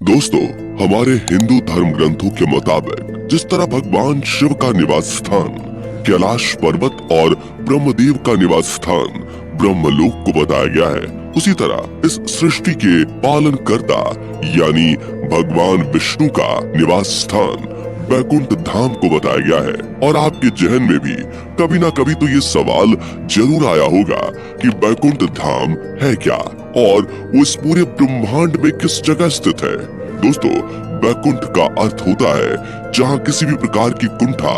दोस्तों, हमारे हिंदू धर्म ग्रंथों के मुताबिक जिस तरह भगवान शिव का निवास स्थान कैलाश पर्वत और ब्रह्मदेव का निवास स्थान ब्रह्मलोक को बताया गया है, उसी तरह इस सृष्टि के पालनकर्ता यानी भगवान विष्णु का निवास स्थान वैकुंठ धाम को बताया गया है। और आपके जहन में भी कभी ना कभी तो ये सवाल जरूर आया होगा कि वैकुंठ धाम है क्या और वो इस पूरे ब्रह्मांड में किस जगह स्थित है। दोस्तों, वैकुंठ का अर्थ होता है जहाँ किसी भी प्रकार की कुंठा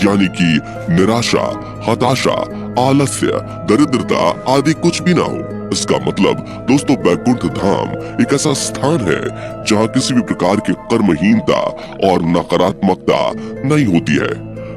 यानी कि निराशा, हताशा, आलस्य, दरिद्रता आदि कुछ भी ना हो। इसका मतलब दोस्तों, वैकुंठ धाम एक ऐसा स्थान है जहाँ किसी भी प्रकार की कर्महीनता और नकारात्मकता नहीं होती है।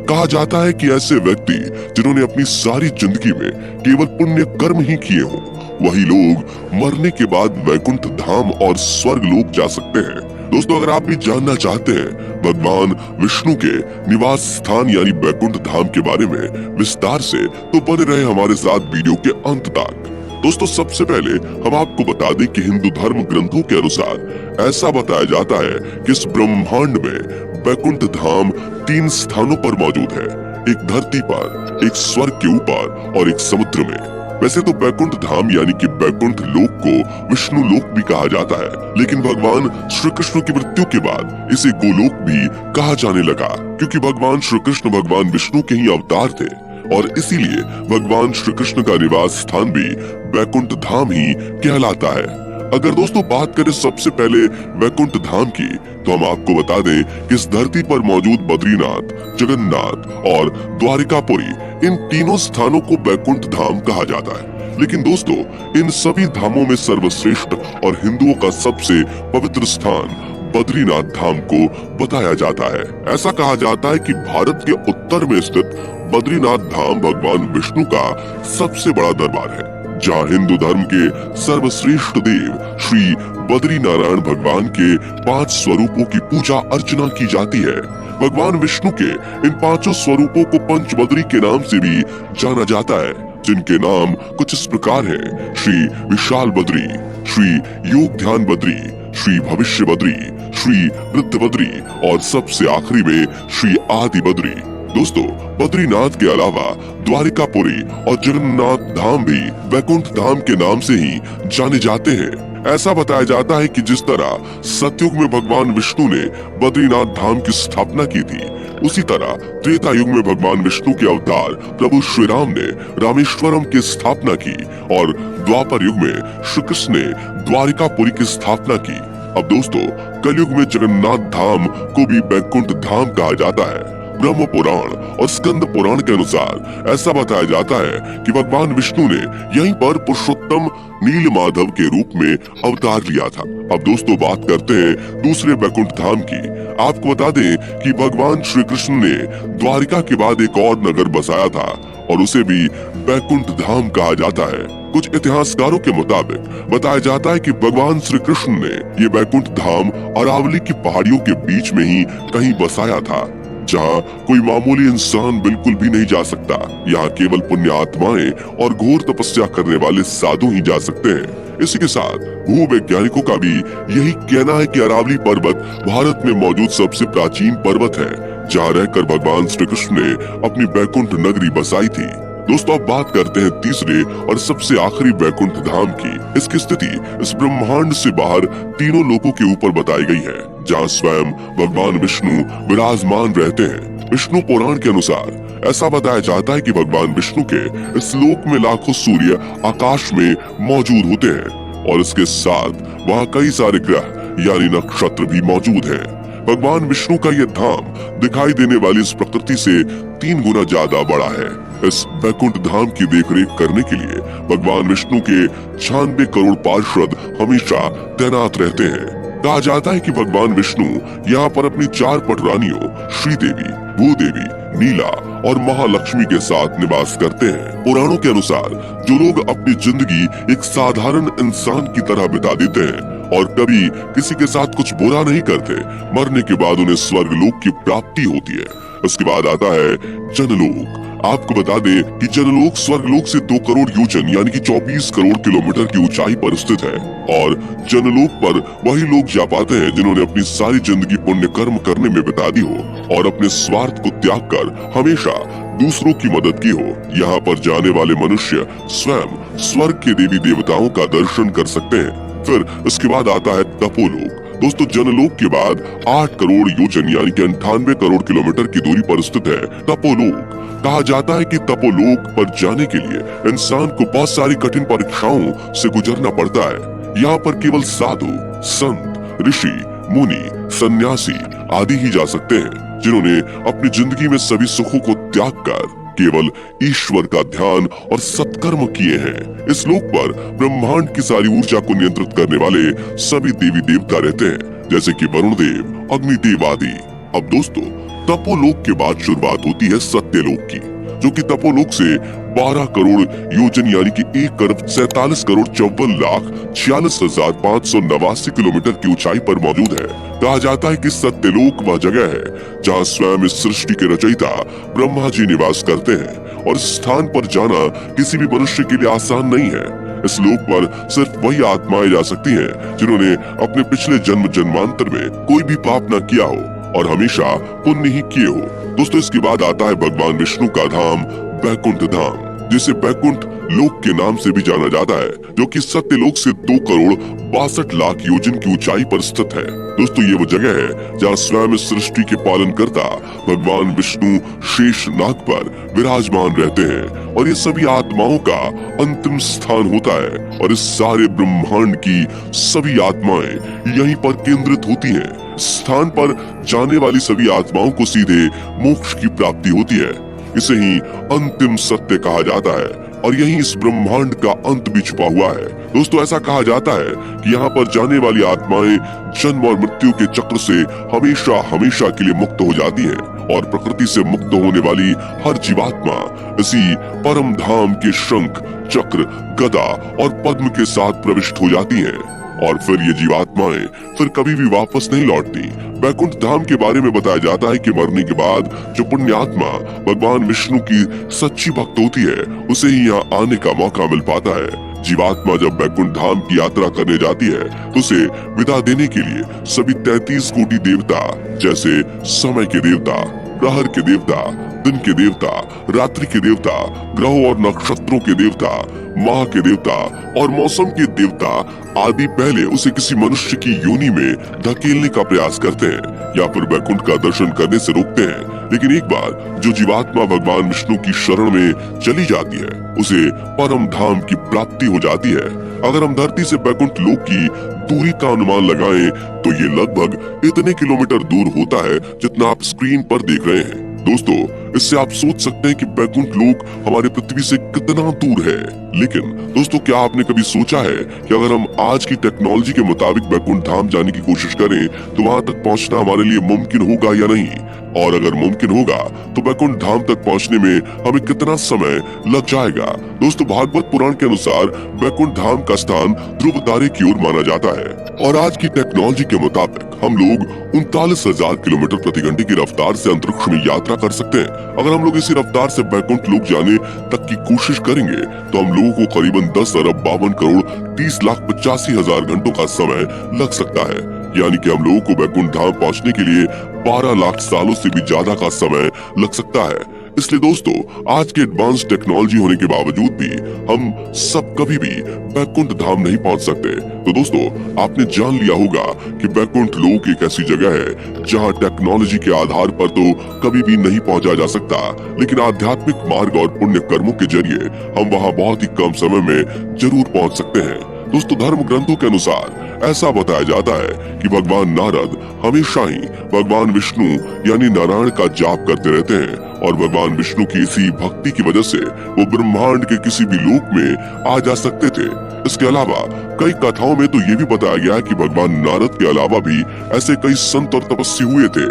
कहा जाता है कि ऐसे व्यक्ति जिन्होंने अपनी सारी जिंदगी में केवल पुण्य कर्म ही किए हों, वही लोग मरने के बाद वैकुंठ धाम और स्वर्ग लोक जा सकते हैं। दोस्तों, अगर आप भी जानना चाहते हैं भगवान विष्णु के निवास स्थान यानी वैकुंठ धाम के बारे में विस्तार से, तो बने रहे हमारे साथ वीडियो के अंत तक। दोस्तों, सबसे पहले हम आपको बता दें कि हिंदू धर्म ग्रंथों के अनुसार ऐसा बताया जाता है कि इस ब्रह्मांड में वैकुंठ धाम 3 स्थानों पर मौजूद है, एक धरती पर, एक स्वर्ग के ऊपर और एक समुद्र में। वैसे तो वैकुंठ धाम यानी कि वैकुंठ लोक को विष्णु लोक भी कहा जाता है, लेकिन भगवान श्री कृष्ण की मृत्यु के बाद इसे गोलोक भी कहा जाने लगा, क्योंकि भगवान श्री कृष्ण भगवान विष्णु के ही अवतार थे और इसीलिए भगवान श्री कृष्ण का निवास स्थान भी वैकुंठ धाम ही कहलाता है। अगर दोस्तों बात करें सबसे पहले वैकुंठ धाम की, तो हम आपको बता दें कि इस धरती पर मौजूद बद्रीनाथ, जगन्नाथ और द्वारिकापुरी, इन तीनों स्थानों को वैकुंठ धाम कहा जाता है। लेकिन दोस्तों, इन सभी धामों में सर्वश्रेष्ठ और हिंदुओं का सबसे पवित्र स्थान बद्रीनाथ धाम को बताया जाता है। ऐसा कहा जाता है कि भारत के उत्तर में स्थित बद्रीनाथ धाम भगवान विष्णु का सबसे बड़ा दरबार है, जहाँ हिंदू धर्म के सर्वश्रेष्ठ देव श्री बद्री नारायण भगवान के 5 स्वरूपों की पूजा अर्चना की जाती है। भगवान विष्णु के इन 5 स्वरूपों को पंचबद्री के नाम से भी जाना जाता है, जिनके नाम कुछ इस प्रकार है: श्री विशाल बद्री, श्री योग ध्यान बद्री, श्री भविष्य बद्री, श्री वृद्ध बद्री और सबसे आखिरी में श्री आदि बद्री। दोस्तों, बद्रीनाथ के अलावा द्वारिकापुरी और जगन्नाथ धाम भी वैकुंठ धाम के नाम से ही जाने जाते हैं। ऐसा बताया जाता है कि जिस तरह सतयुग में भगवान विष्णु ने बद्रीनाथ धाम की स्थापना की थी, उसी तरह त्रेता युग में भगवान विष्णु के अवतार प्रभु श्री राम ने रामेश्वरम की स्थापना की और द्वापर युग में श्री कृष्ण ने द्वारिकापुरी की स्थापना की। अब दोस्तों, कलयुग में जगन्नाथ धाम को भी वैकुंठ धाम कहा जाता है। ब्रह्म पुराण और स्कंद पुराण के अनुसार ऐसा बताया जाता है कि भगवान विष्णु ने यहीं पर पुरुषोत्तम नील माधव के रूप में अवतार लिया था। अब दोस्तों बात करते हैं दूसरे वैकुंठ धाम की। आपको बता दें कि भगवान श्री कृष्ण ने द्वारिका के बाद एक और नगर बसाया था और उसे भी वैकुंठ धाम कहा जाता है। कुछ इतिहासकारों के मुताबिक बताया जाता है कि भगवान श्री कृष्ण ने ये वैकुंठ धाम अरावली की पहाड़ियों के बीच में ही कहीं बसाया था, जहाँ कोई मामूली इंसान बिल्कुल भी नहीं जा सकता। यहाँ केवल पुण्य आत्माएं और घोर तपस्या करने वाले साधु ही जा सकते हैं। इसी के साथ भूवैज्ञानिकों का भी यही कहना है कि अरावली पर्वत भारत में मौजूद सबसे प्राचीन पर्वत है, जहाँ रहकर भगवान श्री कृष्ण ने अपनी वैकुंठ नगरी बसाई थी। दोस्तों, अब बात करते हैं तीसरे और सबसे आखिरी वैकुंठ धाम की। इसकी स्थिति इस ब्रह्मांड से बाहर तीनों लोकों के ऊपर बताई गई है, जहाँ स्वयं भगवान विष्णु विराजमान रहते हैं। विष्णु पुराण के अनुसार ऐसा बताया जाता है कि भगवान विष्णु के इस लोक में लाखों सूर्य आकाश में मौजूद होते हैं और इसके साथ वहाँ कई सारे ग्रह यानी नक्षत्र भी मौजूद हैं। भगवान विष्णु का यह धाम दिखाई देने वाली इस प्रकृति से 3 गुना ज्यादा बड़ा है। इस वैकुंठ धाम की देखरेख करने के लिए भगवान विष्णु के 96 करोड़ पार्षद हमेशा तैनात रहते हैं। कहा जाता है कि भगवान विष्णु यहाँ पर अपनी 4 पटरानियों श्रीदेवी, भूदेवी, नीला और महालक्ष्मी के साथ निवास करते हैं। पुराणों के अनुसार जो लोग अपनी जिंदगी एक साधारण इंसान की तरह बिता देते हैं और कभी किसी के साथ कुछ बुरा नहीं करते, मरने के बाद उन्हें स्वर्ग लोक की प्राप्ति होती है। उसके बाद आता है जनलोक। आपको बता दें कि जनलोक स्वर्गलोक से 2 करोड़ योजन यानी कि 24 करोड़ किलोमीटर की ऊंचाई पर स्थित है और जनलोक पर वही लोग जा पाते हैं जिन्होंने अपनी सारी जिंदगी पुण्य कर्म करने में बिता दी हो और अपने स्वार्थ को त्याग कर हमेशा दूसरों की मदद की हो। यहाँ पर जाने वाले मनुष्य स्वयं स्वर्ग के देवी देवताओं का दर्शन कर सकते हैं। फिर इसके बाद आता है तपोलोक। दोस्तों, जनलोक के बाद 8 करोड़ योजन यानी कि 98 करोड़ किलोमीटर की दूरी पर स्थित है तपोलोक। कहा जाता है कि तपोलोक पर जाने के लिए इंसान को बहुत सारी कठिन परीक्षाओं से गुजरना पड़ता है। यहाँ पर केवल साधु, संत, ऋषि, मुनि, सन्यासी आदि ही जा सकते हैं जिन्होंने अपनी जिंदगी में सभी सुखों को त्याग कर केवल ईश्वर का ध्यान और सत्कर्म किए हैं। इस लोक पर ब्रह्मांड की सारी ऊर्जा को नियंत्रित करने वाले सभी देवी देवता रहते हैं, जैसे कि वरुण देव, अग्निदेव आदि। अब दोस्तों, तपोलोक के बाद शुरुआत होती है सत्यलोक की, जो कि तपोलोक से 12 करोड़ योजन यानी कि 1 करोड़ 47 करोड़ 54 लाख 46,589 किलोमीटर की ऊंचाई पर मौजूद है। कहा जाता है कि सत्यलोक वह जगह है जहां स्वयं इस सृष्टि के रचयिता ब्रह्मा जी निवास करते हैं और इस स्थान पर जाना किसी भी मनुष्य के लिए आसान नहीं है। इस लोक पर सिर्फ वही आत्माएं जा सकती हैं जिन्होंने अपने पिछले जन्म जन्मांतर में कोई भी पाप न किया हो और हमेशा पुण्य ही किए हो। दोस्तों, इसके बाद आता है भगवान विष्णु का धाम बैकुंठ धाम, जिसे बैकुंठ लोक के नाम से भी जाना जाता है, जो कि सत्यलोक से 2 करोड़ 62 लाख योजन की ऊंचाई पर स्थित है। दोस्तों, ये वो जगह है जहाँ स्वयं इस सृष्टि के पालन करता भगवान विष्णु शेष नाग पर विराजमान रहते हैं और ये सभी आत्माओं का अंतिम स्थान होता है और इस सारे ब्रह्मांड की सभी आत्माएं यहीं पर केंद्रित होती हैं। स्थान पर जाने वाली सभी आत्माओं को सीधे मोक्ष की प्राप्ति होती है। इसे ही अंतिम सत्य कहा जाता है और यही इस ब्रह्मांड का अंत भी छुपा हुआ है। दोस्तों, ऐसा कहा जाता है कि यहाँ पर जाने वाली आत्माएं जन्म और मृत्यु के चक्र से हमेशा हमेशा के लिए मुक्त हो जाती हैं और प्रकृति से मुक्त होने वाली हर जीवात्मा इसी परम धाम के शंख, चक्र, गदा और पद्म के साथ प्रविष्ट हो जाती हैं और फिर ये जीवात्माएं फिर कभी भी वापस नहीं लौटती। बैकुंठ धाम के बारे में बताया जाता है कि मरने के बाद जो पुण्यात्मा भगवान विष्णु की सच्ची भक्त होती है उसे ही यहाँ आने का मौका मिल पाता है। जीवात्मा जब बैकुंठ धाम की यात्रा करने जाती है तो उसे विदा देने के लिए सभी 33 कोटि देवता जैसे समय के देवता, प्रहर के देवता, दिन के देवता, रात्रि के देवता, ग्रहों और नक्षत्रों के देवता, माह के देवता और मौसम के देवता आदि पहले उसे किसी मनुष्य की योनि में धकेलने का प्रयास करते हैं या फिर बैकुंठ का दर्शन करने से रोकते हैं। लेकिन एक बार जो जीवात्मा भगवान विष्णु की शरण में चली जाती है उसे परम धाम की प्राप्ति हो जाती है। अगर हम धरती से बैकुंठ लोक की दूरी का अनुमान लगाएं तो ये लगभग इतने किलोमीटर दूर होता है जितना आप स्क्रीन पर देख रहे हैं। दोस्तों, इससे आप सोच सकते हैं कि बैकुंठ लोक हमारे पृथ्वी से कितना दूर है। लेकिन दोस्तों, क्या आपने कभी सोचा है कि अगर हम आज की टेक्नोलॉजी के मुताबिक बैकुंठ धाम जाने की कोशिश करें तो वहां तक पहुंचना हमारे लिए मुमकिन होगा या नहीं? और अगर मुमकिन होगा तो बैकुंठ धाम तक पहुंचने में हमें कितना समय लग जाएगा? दोस्तों, भागवत पुराण के अनुसार बैकुंठ धाम का स्थान ध्रुव तारे की ओर माना जाता है और आज की टेक्नोलॉजी के मुताबिक हम लोग 39,000 किलोमीटर प्रति घंटे की रफ्तार से अंतरिक्ष में यात्रा कर सकते हैं। अगर हम लोग इसी रफ्तार से बैकुंठ लोक जाने तक की कोशिश करेंगे तो हम लोगों को करीबन 10 अरब 52 करोड़ 30 लाख 85 हजार घंटों का समय लग सकता है। यानी कि हम लोगों को बैकुंठ धाम पहुंचने के लिए 12 लाख सालों से भी ज्यादा का समय लग सकता है। इसलिए दोस्तों, आज के एडवांस टेक्नोलॉजी होने के बावजूद भी हम सब कभी भी बैकुंठ धाम नहीं पहुंच सकते। तो दोस्तों, आपने जान लिया होगा कि बैकुंठ लोक एक ऐसी जगह है जहां टेक्नोलॉजी के आधार पर तो कभी भी नहीं पहुंचा जा सकता, लेकिन आध्यात्मिक मार्ग और पुण्य कर्मों के जरिए हम वहां बहुत ही कम समय में जरूर पहुंच सकते हैं। दोस्तों, धर्म ग्रंथों के अनुसार ऐसा बताया जाता है कि भगवान नारद हमेशा ही भगवान विष्णु यानी नारायण का जाप करते रहते हैं और भगवान विष्णु की इसी भक्ति की वजह से वो ब्रह्मांड के किसी भी लोक में आ जा सकते थे। इसके अलावा कई कथाओं में तो ये भी बताया गया है कि भगवान नारद के अलावा भी ऐसे कई संत और तपस्वी हुए थे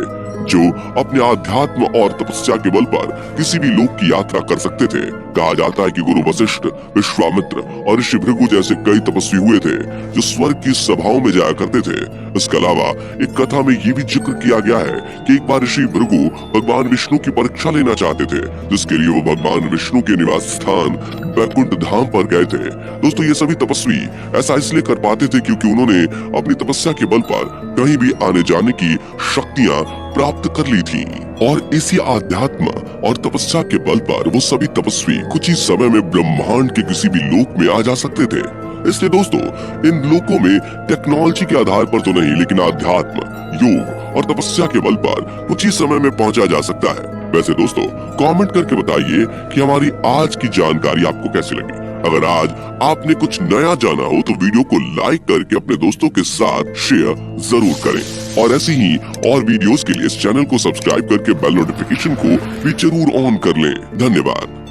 जो अपने आध्यात्म और तपस्या के बल पर किसी भी लोक की यात्रा कर सकते थे। कहा जाता है कि गुरु वशिष्ठ, विश्वामित्र और ऋषि भृगु जैसे कई तपस्वी हुए थे जो स्वर्ग की सभाओं में जाया करते थे। इसके अलावा एक कथा में ये भी जिक्र किया गया है कि एक बार ऋषि भृगु भगवान विष्णु की परीक्षा लेना चाहते थे, जिसके लिए वो भगवान विष्णु के निवास स्थान वैकुंठ धाम पर गए थे। दोस्तों, ये सभी तपस्वी ऐसा इसलिए कर पाते थे क्योंकि उन्होंने अपनी तपस्या के बल पर कहीं भी आने जाने की शक्तियां प्राप्त कर ली थी और इसी आध्यात्म और तपस्या के बल पर वो सभी तपस्वी कुछ ही समय में ब्रह्मांड के किसी भी लोक में आ जा सकते थे। इसलिए दोस्तों, इन लोकों में टेक्नोलॉजी के आधार पर तो नहीं, लेकिन आध्यात्म, योग और तपस्या के बल पर कुछ ही समय में पहुंचा जा सकता है। वैसे दोस्तों, कमेंट करके बताइए कि हमारी आज की जानकारी आपको कैसी लगी। अगर आज आपने कुछ नया जाना हो तो वीडियो को लाइक करके अपने दोस्तों के साथ शेयर जरूर करें और ऐसी ही और वीडियोस के लिए इस चैनल को सब्सक्राइब करके बेल नोटिफिकेशन को भी जरूर ऑन कर लें। धन्यवाद।